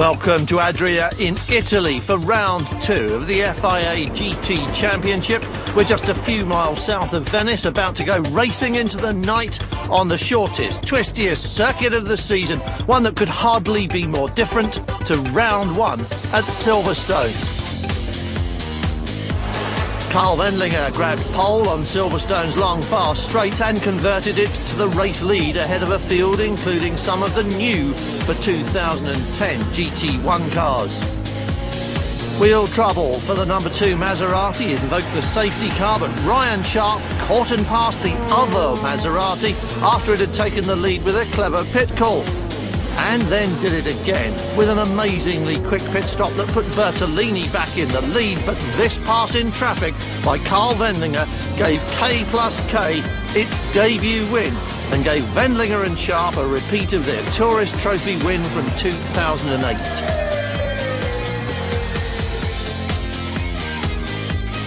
Welcome to Adria in Italy for round 2 of the FIA GT Championship. We're just a few miles south of Venice, about to go racing into the night on the shortest, twistiest circuit of the season, one that could hardly be more different to round 1 at Silverstone. Carl Wendlinger grabbed pole on Silverstone's long, fast straight and converted it to the race lead ahead of a field including some of the new for 2010 GT1 cars. Wheel trouble for the number 2 Maserati invoked the safety car, but Ryan Sharp caught and passed the other Maserati after it had taken the lead with a clever pit call. And then did it again with an amazingly quick pit stop that put Bertolini back in the lead. But this pass in traffic by Carl Wendlinger gave K plus K its debut win and gave Wendlinger and Sharp a repeat of their Tourist Trophy win from 2008.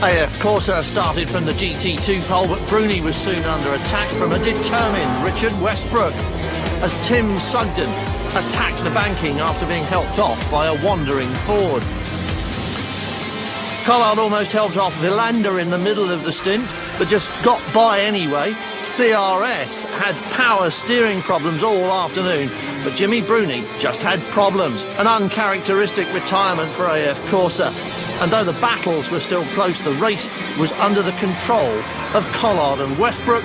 AF Corsa started from the GT2 pole, but Bruni was soon under attack from a determined Richard Westbrook as Tim Sugden attacked the banking after being helped off by a wandering Ford. Collard almost helped off Villander in the middle of the stint, but just got by anyway. CRS had power steering problems all afternoon, but Jimmy Bruni just had problems. An uncharacteristic retirement for AF Corsa. And though the battles were still close, the race was under the control of Collard and Westbrook.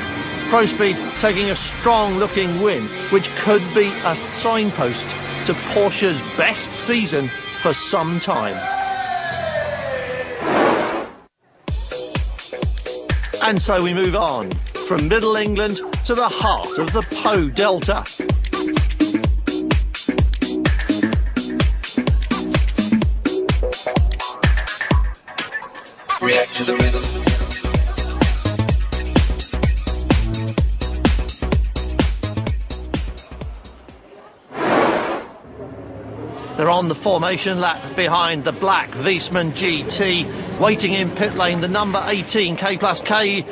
ProSpeed taking a strong-looking win, which could be a signpost to Porsche's best season for some time. And so we move on from Middle England to the heart of the Po Delta. React to the rhythm. They're on the formation lap behind the black Wiesmann GT, waiting in pit lane, the number 18 K plus K.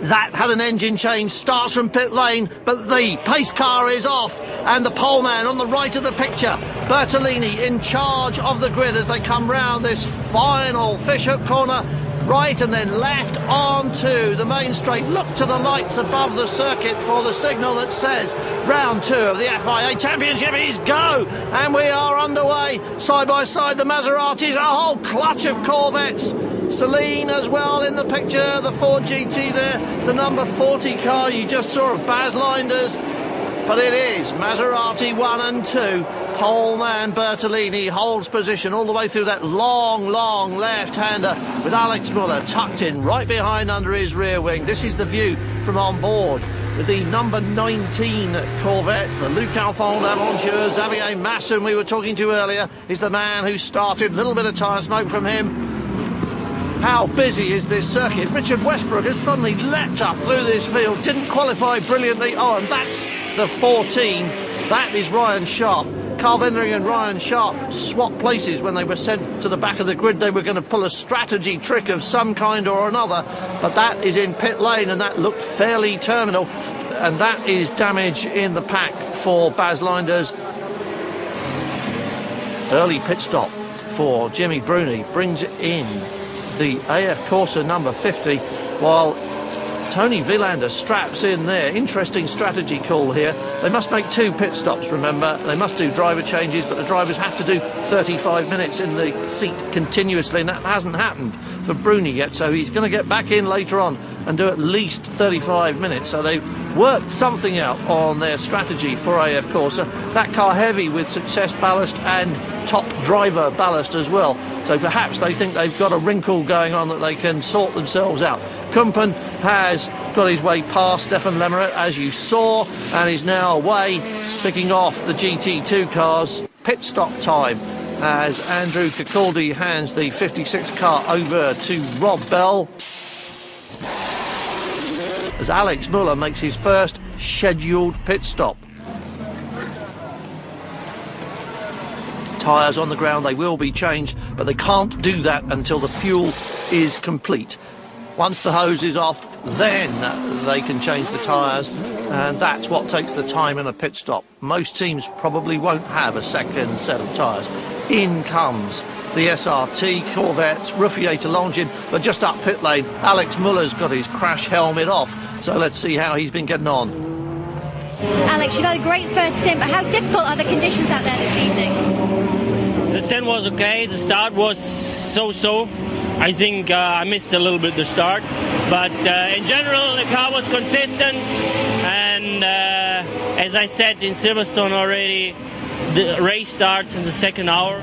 That had an engine change, starts from pit lane, but the pace car is off, and the poleman on the right of the picture, Bertolini, in charge of the grid as they come round this final fishhook corner. Right and then left onto the main straight. Look to the lights above the circuit for the signal that says round 2 of the FIA Championship is go. And we are underway. Side by side, the Maseratis, a whole clutch of Corvettes. Celine as well in the picture, the Ford GT there, the number 40 car you just saw of Baz Linders. But it is Maserati 1 and 2. Poleman Bertolini holds position all the way through that long left-hander with Alex Muller tucked in right behind under his rear wing. This is the view from on board with the number 19 Corvette, the Luc Alphonse Aventure. Xavier Masson, we were talking to earlier, is the man who started. A little bit of tyre smoke from him. How busy is this circuit? Richard Westbrook has suddenly leapt up through this field, didn't qualify brilliantly. Oh, and that's the 14. That is Ryan Sharp. Carl Wendlinger and Ryan Sharp swapped places when they were sent to the back of the grid. They were going to pull a strategy trick of some kind or another, but that is in pit lane, and that looked fairly terminal. And that is damage in the pack for Baz Linders. Early pit stop for Jimmy Bruni brings in the AF Corsa number 50, while Tony Villander straps in there. Interesting strategy call here. They must make 2 pit stops, remember. They must do driver changes, but the drivers have to do 35 minutes in the seat continuously, and that hasn't happened for Bruni yet, so he's going to get back in later on and do at least 35 minutes. So they've worked something out on their strategy for AF Corsa. That car heavy with success ballast and top driver ballast as well. So perhaps they think they've got a wrinkle going on that they can sort themselves out. Kumpen has got his way past Stefan Lemmeret, as you saw, and is now away, picking off the GT2 cars. Pit stop time as Andrew Cicaldi hands the 56 car over to Rob Bell, as Alex Muller makes his first scheduled pit stop. Tyres on the ground, they will be changed, but they can't do that until the fuel is complete. Once the hose is off, then they can change the tyres. and that's what takes the time in a pit stop. Most teams probably won't have a second set of tyres. In comes the SRT Corvette, Ruffier Longin, but just up pit lane, Alex Muller's got his crash helmet off, so let's see how he's been getting on. Alex, you've had a great first stint, but how difficult are the conditions out there this evening? The stint was okay, the start was so-so. I think I missed a little bit the start, but in general the car was consistent, and as I said in Silverstone already, the race starts in the second hour.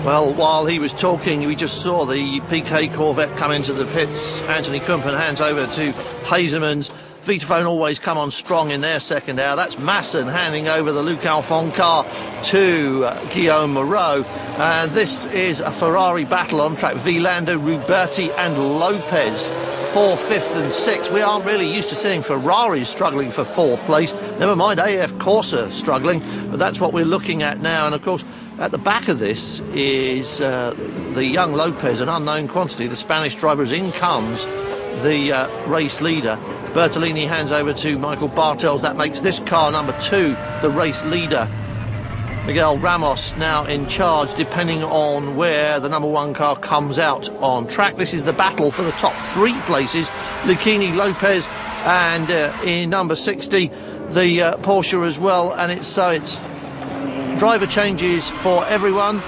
Well, while he was talking, we just saw the PK Corvette come into the pits. Anthony Kumpen hands over to Hazeman's. Vitaphone always come on strong in their second hour. That's Masson handing over the Luc Alphon car to Guillaume Moreau. And this is a Ferrari battle on track. Vilando, Ruberti and Lopez, 4th, 5th and 6th. We aren't really used to seeing Ferraris struggling for 4th place. Never mind AF Corsa struggling, but that's what we're looking at now. And of course, at the back of this is the young Lopez, an unknown quantity. The Spanish drivers. In comes the race leader. Bertolini hands over to Michael Bartels. That makes this car number 2, the race leader. Miguel Ramos now in charge, depending on where the number 1 car comes out on track. This is the battle for the top 3 places. Lucchini, Lopez, and in number 60, the Porsche as well. And it's driver changes for everyone.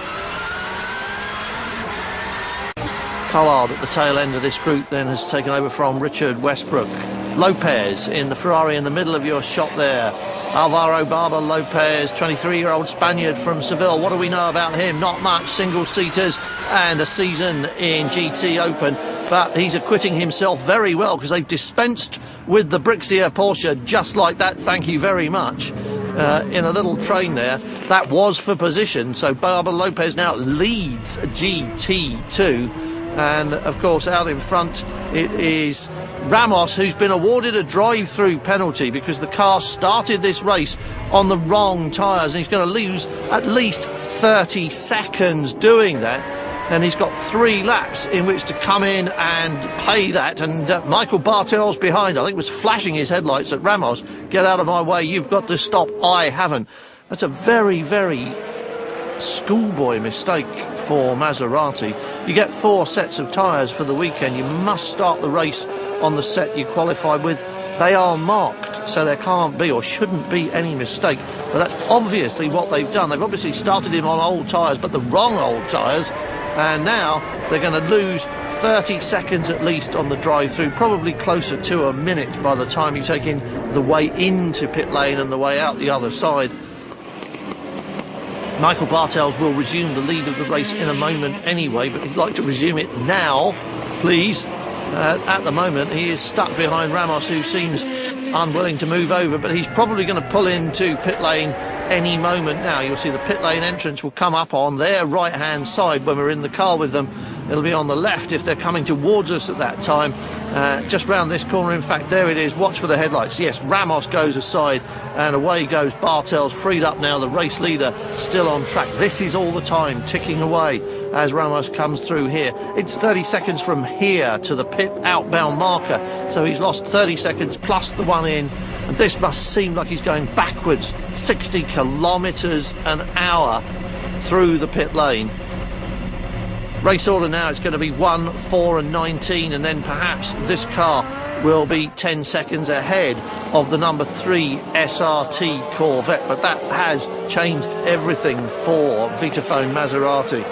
Collard at the tail end of this group then has taken over from Richard Westbrook. Lopez in the Ferrari in the middle of your shot there. Alvaro Barber Lopez, 23-year-old Spaniard from Seville. What do we know about him? Not much. Single-seaters and a season in GT Open. But he's acquitting himself very well because they've dispensed with the Brixia Porsche just like that. Thank you very much. In a little train there. That was for position. So Barber Lopez now leads GT2. And of course out in front it is Ramos, who's been awarded a drive-through penalty because the car started this race on the wrong tyres, and he's going to lose at least 30 seconds doing that. And he's got 3 laps in which to come in and pay that. And Michael Bartels behind, I think, was flashing his headlights at Ramos. Get out of my way, you've got to stop. I haven't. That's a very, very schoolboy mistake for Maserati. You get 4 sets of tyres for the weekend. You must start the race on the set you qualified with. They are marked, so there can't be or shouldn't be any mistake. But that's obviously what they've done. They've obviously started him on old tyres, but the wrong old tyres. And now they're going to lose 30 seconds at least on the drive-through, probably closer to a minute by the time you take in the way into pit lane and the way out the other side. Michael Bartels will resume the lead of the race in a moment anyway, but he'd like to resume it now, please. At the moment, he is stuck behind Ramos, who seems unwilling to move over, but he's probably going to pull into pit lane any moment now. You'll see the pit lane entrance will come up on their right-hand side when we're in the car with them. It'll be on the left if they're coming towards us at that time. Just round this corner, in fact, there it is. Watch for the headlights. Yes, Ramos goes aside and away goes Bartels, freed up now, the race leader still on track. This is all the time ticking away as Ramos comes through here. It's 30 seconds from here to the pit outbound marker, so he's lost 30 seconds plus the one in, and this must seem like he's going backwards 60 kilometres an hour through the pit lane. Race order now, it's going to be 1, 4 and 19, and then perhaps this car will be 10 seconds ahead of the number 3 SRT Corvette, but that has changed everything for Vitaphone Maserati.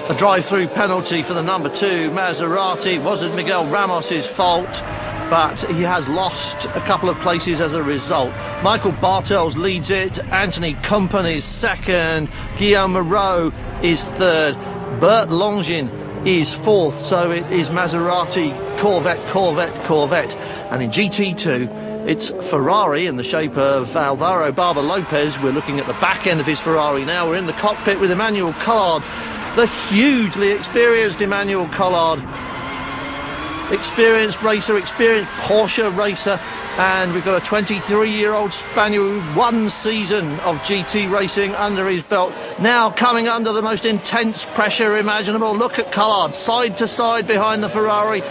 A drive-through penalty for the number 2 Maserati. It wasn't Miguel Ramos's fault, but he has lost a couple of places as a result. Michael Bartels leads it. Anthony Kumpen is second. Guillaume Moreau is third. Bert Longin is fourth. So it is Maserati, Corvette. And in GT2, it's Ferrari in the shape of Alvaro Barber Lopez. We're looking at the back end of his Ferrari now. We're in the cockpit with Emmanuel Collard, the hugely experienced Emmanuel Collard. Experienced racer, experienced Porsche racer, And we've got a 23-year-old Spaniel, 1 season of GT racing under his belt, now coming under the most intense pressure imaginable. Look at Collard, side to side behind the Ferrari.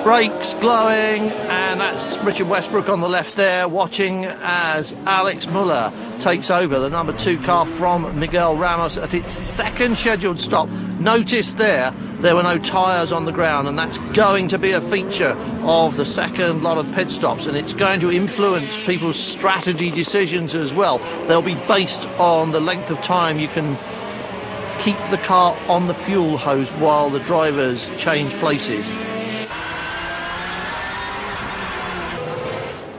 Brakes glowing, and that's Richard Westbrook on the left there, watching as Alex Muller takes over the number 2 car from Miguel Ramos at its second scheduled stop. Notice there were no tyres on the ground, and that's going to be a feature of the second lot of pit stops, and it's going to influence people's strategy decisions as well. They'll be based on the length of time you can keep the car on the fuel hose while the drivers change places.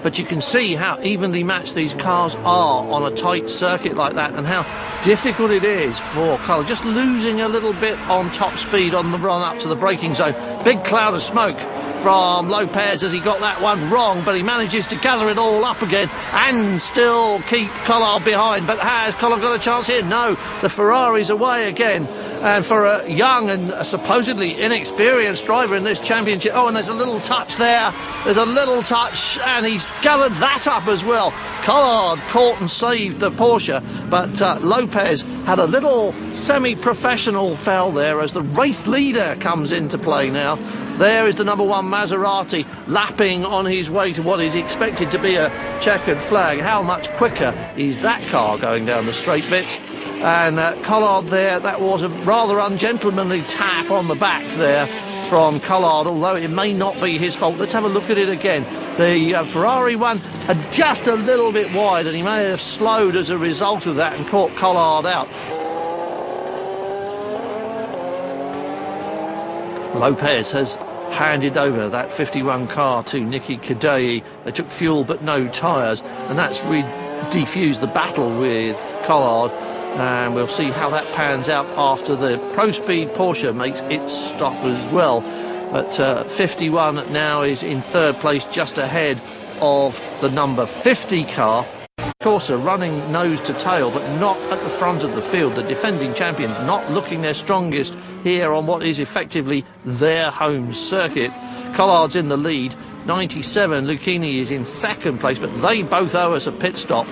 But you can see how evenly matched these cars are on a tight circuit like that, and how difficult it is for Collard, just losing a little bit on top speed on the run up to the braking zone. Big cloud of smoke from Lopez as he got that one wrong, but he manages to gather it all up again and still keep Collard behind. But has Collard got a chance here? No, the Ferrari's away again. And for a young and a supposedly inexperienced driver in this championship, oh, and there's a little touch there. There's a little touch, and he's gathered that up as well. Collard caught and saved the Porsche, but Lopez had a little semi-professional foul there as the race leader comes into play now. There is the number 1 Maserati lapping on his way to what is expected to be a checkered flag. How much quicker is that car going down the straight bit? And Collard there, that was a rather ungentlemanly tap on the back there from Collard, although it may not be his fault. Let's have a look at it again. The Ferrari one just a little bit wide, and he may have slowed as a result of that and caught Collard out. Lopez has handed over that 51 car to Nicky Kadei. They took fuel but no tyres, and that's defused the battle with Collard. And we'll see how that pans out after the Pro Speed Porsche makes its stop as well. But 51 now is in 3rd place, just ahead of the number 50 car. Corsa running nose to tail, but not at the front of the field. The defending champions not looking their strongest here on what is effectively their home circuit. Collard's in the lead, 97. Lucchini is in 2nd place, but they both owe us a pit stop.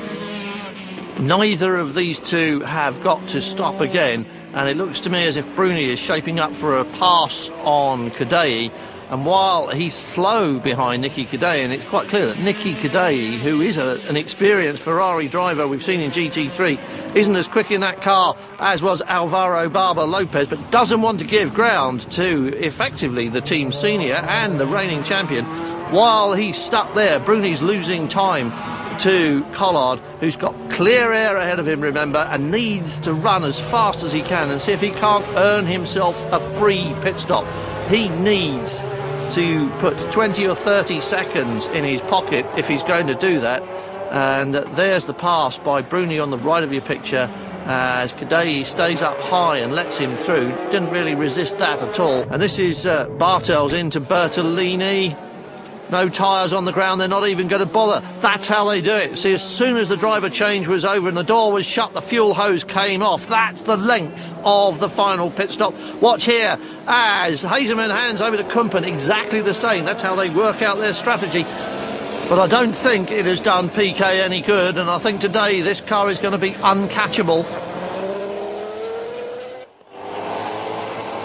Neither of these two have got to stop again, and it looks to me as if Bruni is shaping up for a pass on Kadei. And while he's slow behind Nicky Kadei, and it's quite clear that Nicky Kadei, who is an experienced Ferrari driver we've seen in GT3, isn't as quick in that car as was Alvaro Barber Lopez, but doesn't want to give ground to effectively the team senior and the reigning champion. While he's stuck there, Bruni's losing time to Collard, who's got clear air ahead of him, remember, and needs to run as fast as he can and see if he can't earn himself a free pit stop. He needs to put 20 or 30 seconds in his pocket if he's going to do that. And there's the pass by Bruni on the right of your picture as Kadei stays up high and lets him through. Didn't really resist that at all. And this is Bartels into Bertolini. No tyres on the ground, they're not even going to bother. That's how they do it. See, as soon as the driver change was over and the door was shut, the fuel hose came off. That's the length of the final pit stop. Watch here as Hazeman hands over to Kumpen. Exactly the same. That's how they work out their strategy. But I don't think it has done PK any good, and I think today this car is going to be uncatchable.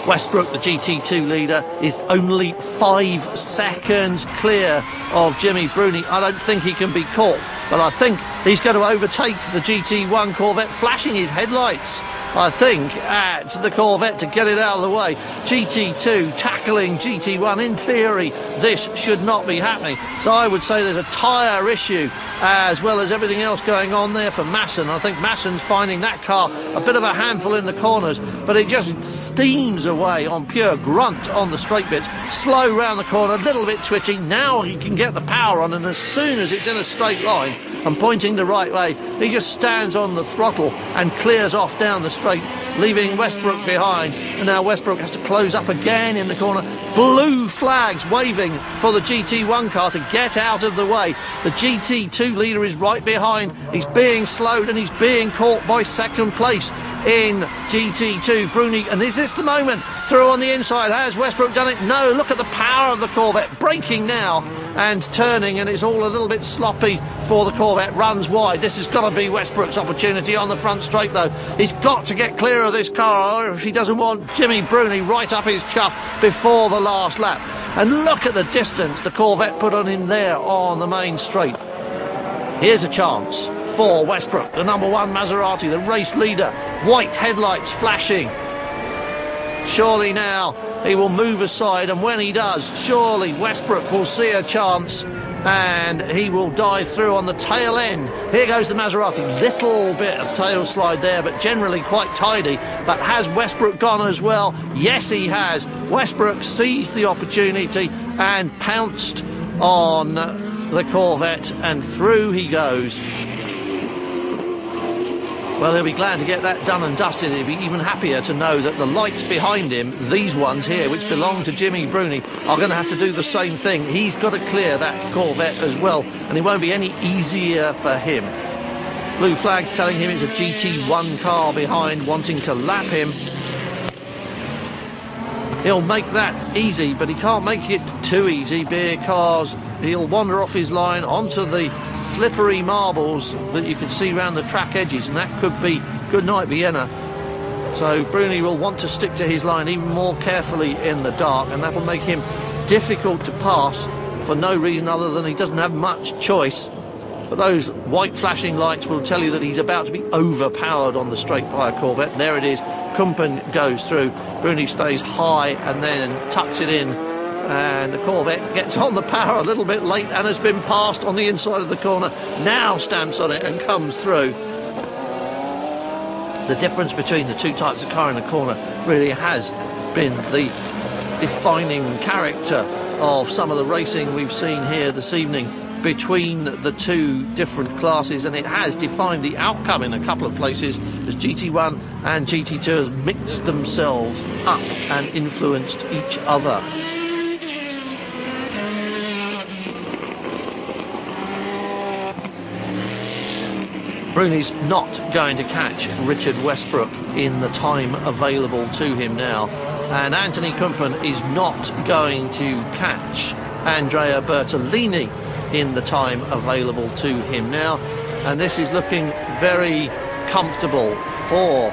Westbrook, the GT2 leader, is only 5 seconds clear of Jimmy Bruni. I don't think he can be caught, but I think he's going to overtake the GT1 Corvette, flashing his headlights, I think, at the Corvette to get it out of the way. GT2 tackling GT1. In theory, this should not be happening. So I would say there's a tyre issue as well as everything else going on there for Masson. I think Masson's finding that car a bit of a handful in the corners, but it just steams away on pure grunt on the straight bits. Slow round the corner, a little bit twitchy. Now he can get the power on, and as soon as it's in a straight line and pointing the right way, he just stands on the throttle and clears off down the straight, leaving Westbrook behind. And now Westbrook has to close up again in the corner. Blue flags waving for the GT1 car to get out of the way. The GT2 leader is right behind. He's being slowed and he's being caught by 2nd place in GT2. Bruni, and is this the moment? Through on the inside. Has Westbrook done it? No. Look at the power of the Corvette. Braking now and turning, and it's all a little bit sloppy for the Corvette. Runs wide. This has got to be Westbrook's opportunity on the front straight, though. He's got to get clear of this car, or if he doesn't want Jimmy Bruni right up his chuff before the last lap. And look at the distance the Corvette put on him there on the main straight. Here's a chance for Westbrook, the number 1 Maserati, the race leader. White headlights flashing. Surely now he will move aside, and when he does, surely Westbrook will see a chance and he will dive through on the tail end. Here goes the Maserati. Little bit of tail slide there, but generally quite tidy. But has Westbrook gone as well? Yes, he has. Westbrook seized the opportunity and pounced on the Corvette, and through he goes. Well, he'll be glad to get that done and dusted. He'll be even happier to know that the lights behind him, these ones here, which belong to Jimmy Bruni, are going to have to do the same thing. He's got to clear that Corvette as well, and it won't be any easier for him. Blue flag's telling him it's a GT1 car behind, wanting to lap him. He'll make that easy, but he can't make it too easy because he'll wander off his line onto the slippery marbles that you can see around the track edges, and that could be good night Vienna. So Bruni will want to stick to his line even more carefully in the dark, and that'll make him difficult to pass for no reason other than he doesn't have much choice. But those white flashing lights will tell you that he's about to be overpowered on the straight by a Corvette. There it is. Kumpen goes through. Bruni stays high and then tucks it in. And the Corvette gets on the power a little bit late and has been passed on the inside of the corner. Now stamps on it and comes through. The difference between the two types of car in the corner really has been the defining character of some of the racing we've seen here this evening between the two different classes, and it has defined the outcome in a couple of places as GT1 and GT2 has mixed themselves up and influenced each other. Bruni's not going to catch Richard Westbrook in the time available to him now, and Anthony Kumpen is not going to catch Andrea Bertolini in the time available to him now, and this is looking very comfortable for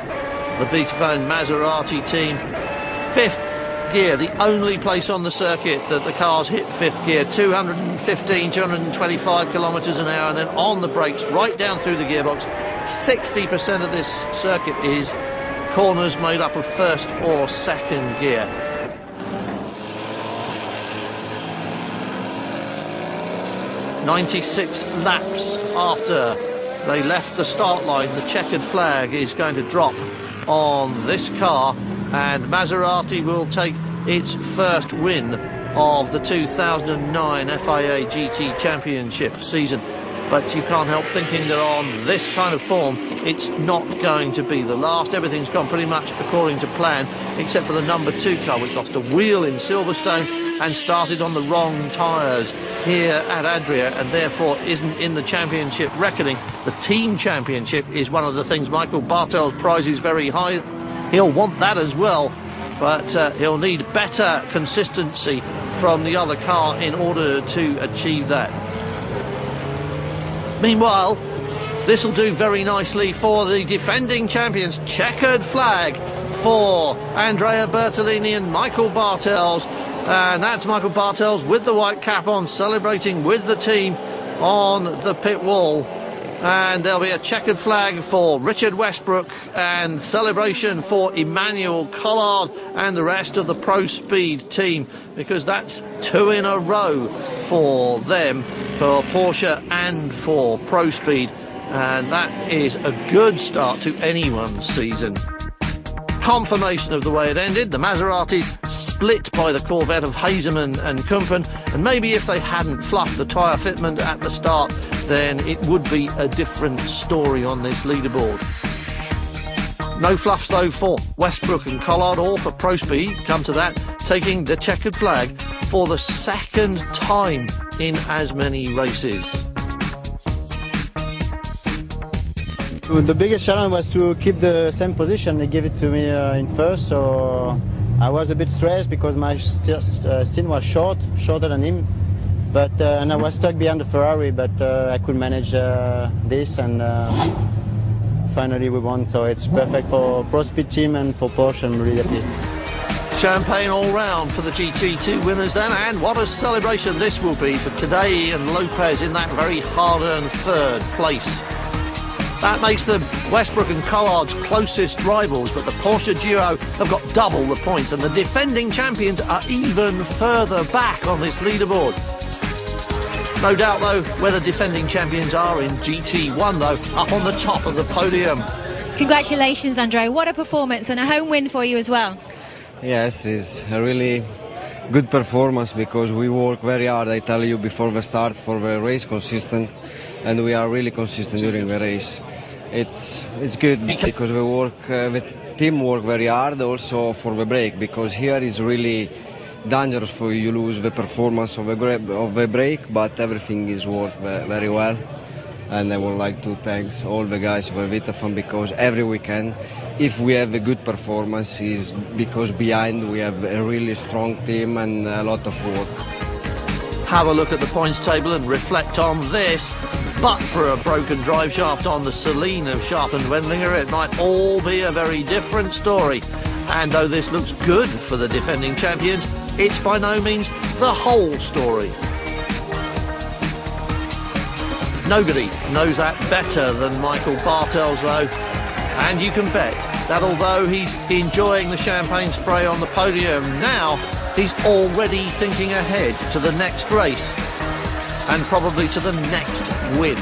the Vitaphone Maserati team. 5th gear, the only place on the circuit that the cars hit 5th gear, 215, 225 kilometres an hour, and then on the brakes right down through the gearbox. 60% of this circuit is corners made up of 1st or 2nd gear. "96 laps after they left the start line, the checkered flag is going to drop on this car, and Maserati will take its first win of the 2009 FIA GT Championship season. But you can't help thinking that on this kind of form, it's not going to be the last. Everything's gone pretty much according to plan, except for the number 2 car, which lost a wheel in Silverstone and started on the wrong tyres here at Adria, and therefore isn't in the championship reckoning. The team championship is one of the things Michael Bartel's prizes very high. He'll want that as well, but he'll need better consistency from the other car in order to achieve that. Meanwhile, this will do very nicely for the defending champions. Checkered flag for Andrea Bertolini and Michael Bartels, and that's Michael Bartels with the white cap on, celebrating with the team on the pit wall. And there'll be a checkered flag for Richard Westbrook and celebration for Emmanuel Collard and the rest of the Pro Speed team, because that's 2 in a row for them, for Porsche and for Pro Speed, and that is a good start to anyone's season. Confirmation of the way it ended. The Maserati split by the Corvette of Hazeman and Kumpen, and maybe if they hadn't fluffed the tyre fitment at the start, then it would be a different story on this leaderboard. No fluffs though for Westbrook and Collard, or for Pro Speed, come to that, taking the checkered flag for the 2nd time in as many races. The biggest challenge was to keep the same position. They gave it to me in first, so I was a bit stressed because my stint was shorter than him. But and I was stuck behind the Ferrari, but I could manage this, and finally we won. So it's perfect for Pro Speed team and for Porsche. I'm really happy. Champagne all round for the GT2 winners then, and what a celebration this will be for Cadei and Lopez in that very hard-earned third place. That makes them Westbrook and Collard's closest rivals, but the Porsche duo have got double the points, and the defending champions are even further back on this leaderboard. No doubt, though, where the defending champions are in GT1, though, up on the top of the podium. Congratulations, Andre. What a performance, and a home win for you as well. Yes, it's a really good performance because we work very hard, I tell you, before the start for the race consistent, and we are really consistent during the race. It's good because we work, the team work very hard also for the break, because here is really dangerous for you lose the performance of the brake, but everything is worked very well. And I would like to thank all the guys for Vitafan, because every weekend, if we have a good performance, is because behind we have a really strong team and a lot of work. Have a look at the points table and reflect on this. But for a broken drive shaft on the Celine of Sharp and Wendlinger, it might all be a very different story. And though this looks good for the defending champions, it's by no means the whole story. Nobody knows that better than Michael Bartels, though. And you can bet that although he's enjoying the champagne spray on the podium now, he's already thinking ahead to the next race and probably to the next win.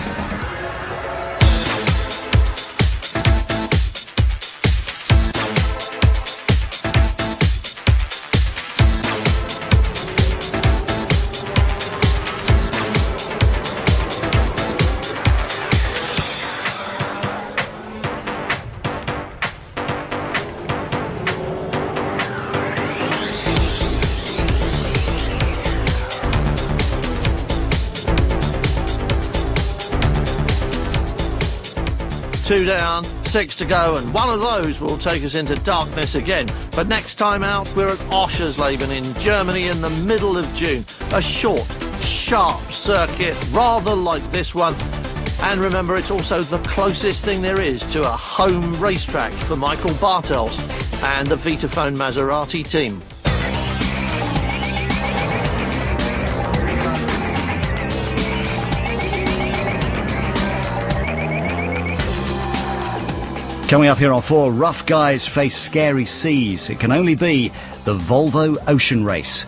Two down, 6 to go, and one of those will take us into darkness again. But next time out, we're at Oschersleben in Germany in the middle of June. A short, sharp circuit, rather like this one. And remember, it's also the closest thing there is to a home racetrack for Michael Bartels and the Vitafone Maserati team. Coming up here on 4, rough guys face scary seas. It can only be the Volvo Ocean Race.